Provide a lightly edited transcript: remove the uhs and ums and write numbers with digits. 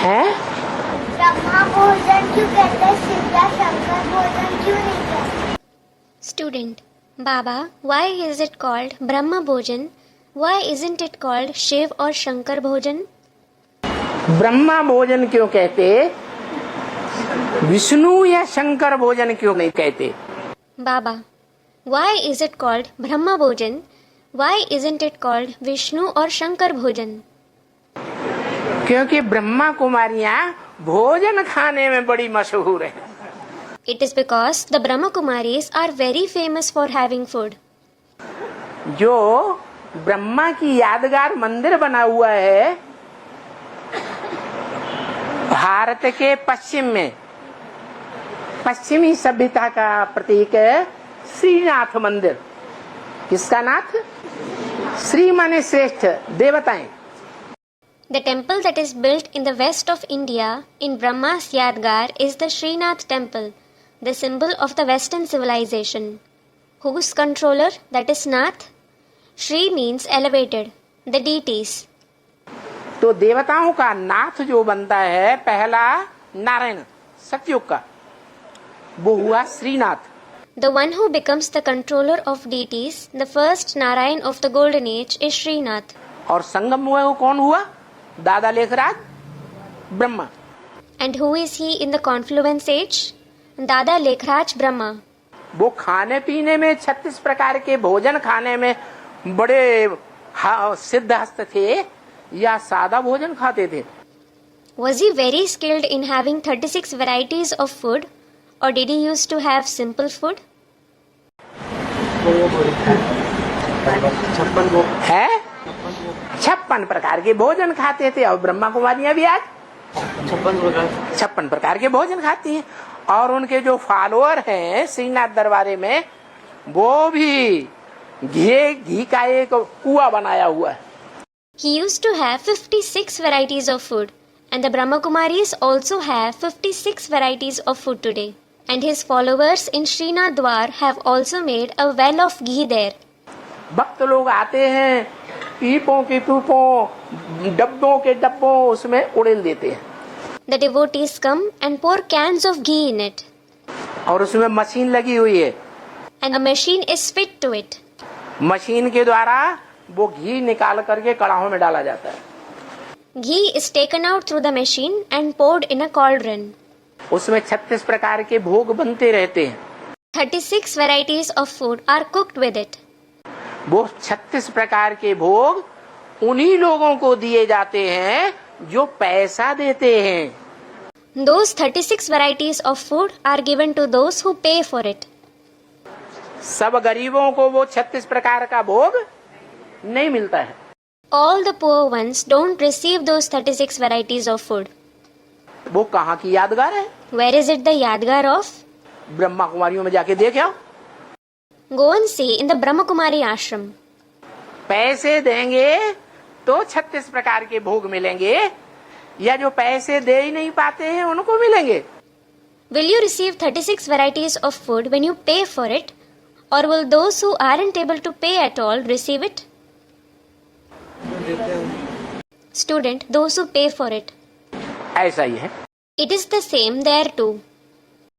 है? ब्रह्मा भोजन क्यों कहते हैं, शिव या शंकर भोजन क्यों नहीं कहते? Student, Baba, why is it called Brahma Bhojan? Why isn't it called Shiv or Shankar Bhojan? Brahma भोजन क्यों कहते, विष्णु या शंकर भोजन क्यों नहीं कहते? Baba, why is it called Brahma Bhojan? Why isn't it called Vishnu or Shankar Bhojan? क्योंकि ब्रह्मा कुमारियां भोजन खाने में बड़ी मशहूर है। It is because the Brahma Kumaris are very famous for having food. जो ब्रह्मा की यादगार मंदिर बना हुआ है भारत के पश्चिम में, पश्चिमी सभ्यता का प्रतीक है श्रीनाथ मंदिर। किसका नाथ? श्री माने श्रेष्ठ, देवताएं। The temple that is built in the west of India in Brahma's Yadgar is the Srinath temple, the symbol of the Western civilization. Whose controller? That is Nath. Shri means elevated, the deities. तो देवताओं का नाथ जो बनता है पहला नारायण सतयुग का, वो हुआ Srinath. The one who becomes the controller of deities, the first Narayan of the golden age, is Srinath. और संगम हुआ वो कौन हुआ? दादा Lekhraj Brahma. And who is he in the confluence age? Dada Lekhraj Brahma. वो खाने पीने में 36 प्रकार के भोजन खाने में बड़े सिद्धहस्त थे या सादा भोजन खाते थे? Was he very skilled in having 36 varieties of food, or did he used to have simple food? है 56 प्रकार के भोजन खाते थे। और ब्रह्मा कुमारियां भी आज 56 प्रकार के भोजन खाती हैं। और उनके जो फॉलोअर हैं श्रीनाथ दरबारे में, वो भी घी का एक कुआं बनाया हुआ है। He used to have 56 varieties of food, and the Brahma Kumaris also have 56 varieties of food today. And his followers in Srinath Dwar have also made a well of ghee there. भक्त लोग आते हैं, पीपों की पीपों, डब्बों के डब्बों उसमें उड़ेल देते हैं। The devotees come and pour cans of ghee in it. और उसमें मशीन लगी हुई है, And a machine is fit to it. Machine के द्वारा वो घी निकाल करके कड़ाहों में डाला जाता है। Ghee is taken out through the machine and poured in a cauldron. उसमें 36 प्रकार के भोग बनते रहते हैं। 36 varieties of food are cooked with it. वो 36 प्रकार के भोग उन्हीं लोगों को दिए जाते हैं जो पैसा देते हैं। Those 36 varieties of food are given to those who pay for it. सब गरीबों को वो 36 प्रकार का भोग नहीं मिलता है। All the poor ones don't receive those 36 varieties of food. वो कहाँ की यादगार है? Where is it the Yadgar of? Brahma कुमारियों में जाके देख आओ। Go and see in the Brahma Kumari ashram. पैसे देंगे तो 36 प्रकार के भोग मिलेंगे, या जो पैसे दे ही नहीं पाते हैं उनको मिलेंगे? Will you receive 36 varieties of food when you pay for it, or will those who aren't able to pay at all receive it? Student, those who pay for it. ऐसा ही है। It is the same there too.